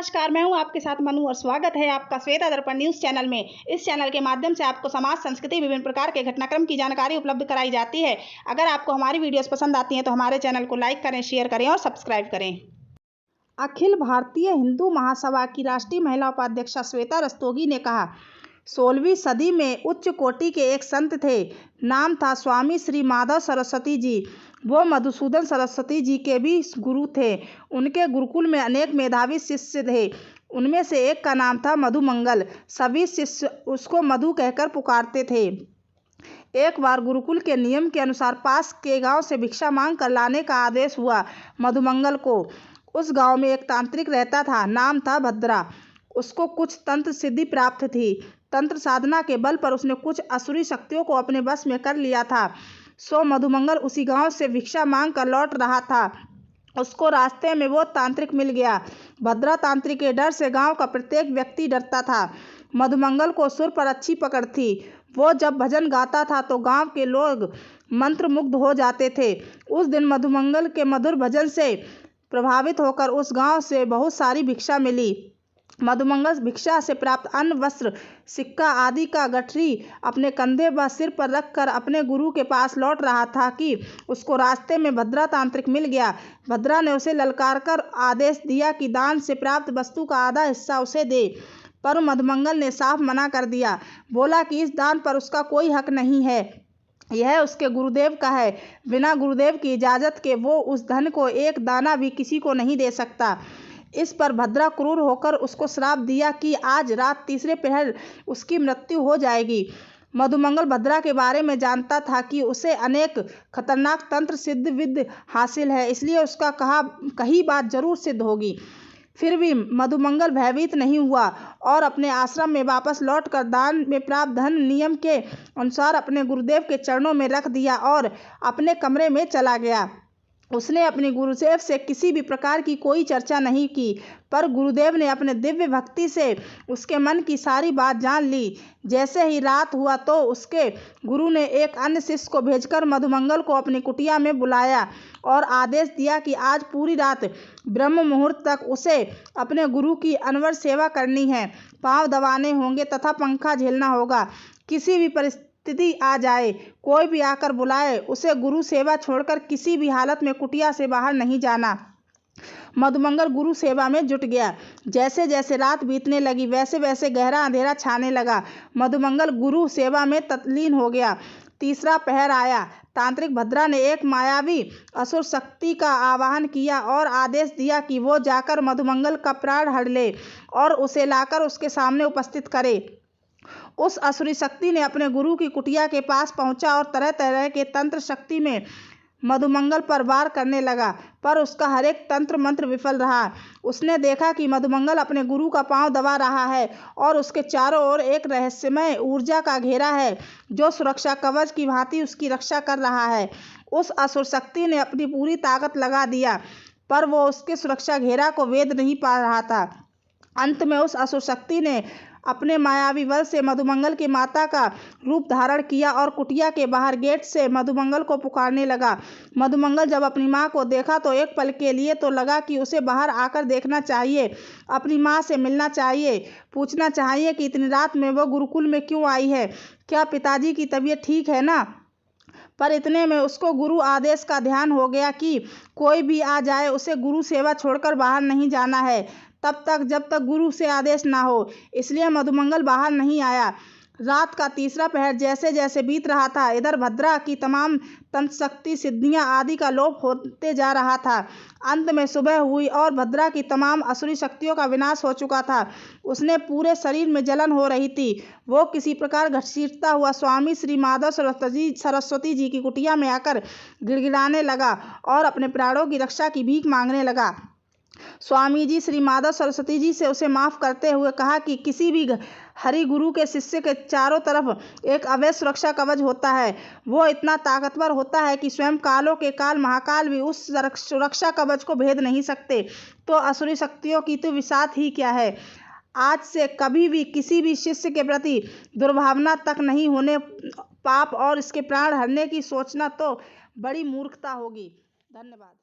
नमस्कार, मैं हूं आपके साथ मनु और स्वागत है आपका श्वेता दर्पण न्यूज़ चैनल में। इस चैनल के माध्यम से आपको समाज, संस्कृति, विभिन्न प्रकार के घटनाक्रम की जानकारी उपलब्ध कराई जाती है। अगर आपको हमारी वीडियोस पसंद आती हैं तो हमारे चैनल को लाइक करें, शेयर करें और सब्सक्राइब करें। अखिल भारतीय हिंदू महासभा की राष्ट्रीय महिला उपाध्यक्षा श्वेता रस्तोगी ने कहा, 16वीं सदी में उच्च कोटि के एक संत थे। नाम था स्वामी श्री माधव सरस्वती जी। वो मधुसूदन सरस्वती जी के भी गुरु थे। उनके गुरुकुल में अनेक मेधावी शिष्य थे। उनमें से एक का नाम था मधुमंगल। सभी शिष्य उसको मधु कहकर पुकारते थे। एक बार गुरुकुल के नियम के अनुसार पास के गांव से भिक्षा मांग कर लाने का आदेश हुआ मधुमंगल को। उस गांव में एक तांत्रिक रहता था, नाम था भद्रा। उसको कुछ तंत्र सिद्धि प्राप्त थी। तंत्र साधना के बल पर उसने कुछ असुरी शक्तियों को अपने वश में कर लिया था। सो मधुमंगल उसी गांव से भिक्षा मांग कर लौट रहा था। उसको रास्ते में वो तांत्रिक मिल गया। भद्रा तांत्रिक के डर से गांव का प्रत्येक व्यक्ति डरता था। मधुमंगल को सुर पर अच्छी पकड़ थी। वो जब भजन गाता था तो गांव के लोग मंत्रमुग्ध हो जाते थे। उस दिन मधुमंगल के मधुर भजन से प्रभावित होकर उस गांव से बहुत सारी भिक्षा मिली। मधुमंगल भिक्षा से प्राप्त अन्न, वस्त्र, सिक्का आदि का गठरी अपने कंधे व सिर पर रखकर अपने गुरु के पास लौट रहा था कि उसको रास्ते में भद्रा तांत्रिक मिल गया। भद्रा ने उसे ललकार कर आदेश दिया कि दान से प्राप्त वस्तु का आधा हिस्सा उसे दे, पर मधुमंगल ने साफ मना कर दिया। बोला कि इस दान पर उसका कोई हक नहीं है, यह उसके गुरुदेव का है। बिना गुरुदेव की इजाज़त के वो उस धन को एक दाना भी किसी को नहीं दे सकता। इस पर भद्रा क्रूर होकर उसको श्राप दिया कि आज रात तीसरे पहर उसकी मृत्यु हो जाएगी। मधुमंगल भद्रा के बारे में जानता था कि उसे अनेक खतरनाक तंत्र सिद्ध विद्य हासिल है, इसलिए उसका कही बात जरूर सिद्ध होगी। फिर भी मधुमंगल भयभीत नहीं हुआ और अपने आश्रम में वापस लौटकर दान में प्राप्त धन नियम के अनुसार अपने गुरुदेव के चरणों में रख दिया और अपने कमरे में चला गया। उसने अपने गुरुदेव से किसी भी प्रकार की कोई चर्चा नहीं की, पर गुरुदेव ने अपने दिव्य भक्ति से उसके मन की सारी बात जान ली। जैसे ही रात हुआ तो उसके गुरु ने एक अन्य शिष्य को भेजकर मधुमंगल को अपनी कुटिया में बुलाया और आदेश दिया कि आज पूरी रात ब्रह्म मुहूर्त तक उसे अपने गुरु की अनवर सेवा करनी है। पांव दबाने होंगे तथा पंखा झेलना होगा। किसी भी परिस्थिति आ जाए, कोई भी आकर बुलाए, उसे गुरु सेवा छोड़कर किसी भी हालत में कुटिया से बाहर नहीं जाना। मधुमंगल गुरु सेवा में जुट गया। जैसे जैसे रात बीतने लगी वैसे वैसे गहरा अंधेरा छाने लगा। मधुमंगल गुरु सेवा में तल्लीन हो गया। तीसरा पहर आया। तांत्रिक भद्रा ने एक मायावी असुर शक्ति का आवाहन किया और आदेश दिया कि वो जाकर मधुमंगल का प्राण हर ले और उसे लाकर उसके सामने उपस्थित करे। उस असुरी शक्ति ने अपने गुरु की कुटिया के पास पहुंचा और तरह तरह के तंत्र शक्ति में मधुमंगल पर वार करने लगा, पर उसका हर एक तंत्र मंत्र विफल रहा। उसने देखा कि मधुमंगल अपने गुरु का पांव दबा रहा है और उसके चारों ओर एक रहस्यमय ऊर्जा का घेरा है जो सुरक्षा कवच की भांति उसकी रक्षा कर रहा है। उस असुर शक्ति ने अपनी पूरी ताकत लगा दिया, पर वो उसके सुरक्षा घेरा को वेद नहीं पा रहा था। अंत में उस असुर शक्ति ने अपने मायावी बल से मधुमंगल की माता का रूप धारण किया और कुटिया के बाहर गेट से मधुमंगल को पुकारने लगा। मधुमंगल जब अपनी माँ को देखा तो एक पल के लिए तो लगा कि उसे बाहर आकर देखना चाहिए, अपनी माँ से मिलना चाहिए, पूछना चाहिए कि इतनी रात में वो गुरुकुल में क्यों आई है, क्या पिताजी की तबीयत ठीक है ना। पर इतने में उसको गुरु आदेश का ध्यान हो गया कि कोई भी आ जाए उसे गुरु सेवा छोड़कर बाहर नहीं जाना है तब तक जब तक गुरु से आदेश ना हो। इसलिए मधुमंगल बाहर नहीं आया। रात का तीसरा पहर जैसे जैसे बीत रहा था, इधर भद्रा की तमाम तंत्र शक्ति सिद्धियां आदि का लोप होते जा रहा था। अंत में सुबह हुई और भद्रा की तमाम असुरी शक्तियों का विनाश हो चुका था। उसने पूरे शरीर में जलन हो रही थी। वो किसी प्रकार घसीटता हुआ स्वामी श्री माधव सरस्वती जी की कुटिया में आकर गिड़गिड़ाने लगा और अपने प्राणों की रक्षा की भीख मांगने लगा। स्वामी जी श्री माधव सरस्वती जी से उसे माफ करते हुए कहा कि किसी भी हरि गुरु के शिष्य के चारों तरफ एक अवैध सुरक्षा कवच होता है। वो इतना ताकतवर होता है कि स्वयं कालों के काल महाकाल भी उस सुरक्षा कवच को भेद नहीं सकते। तो असुरी शक्तियों की तो विसात ही क्या है। आज से कभी भी किसी भी शिष्य के प्रति दुर्भावना तक नहीं होने, पाप और इसके प्राण हरने की सोचना तो बड़ी मूर्खता होगी। धन्यवाद।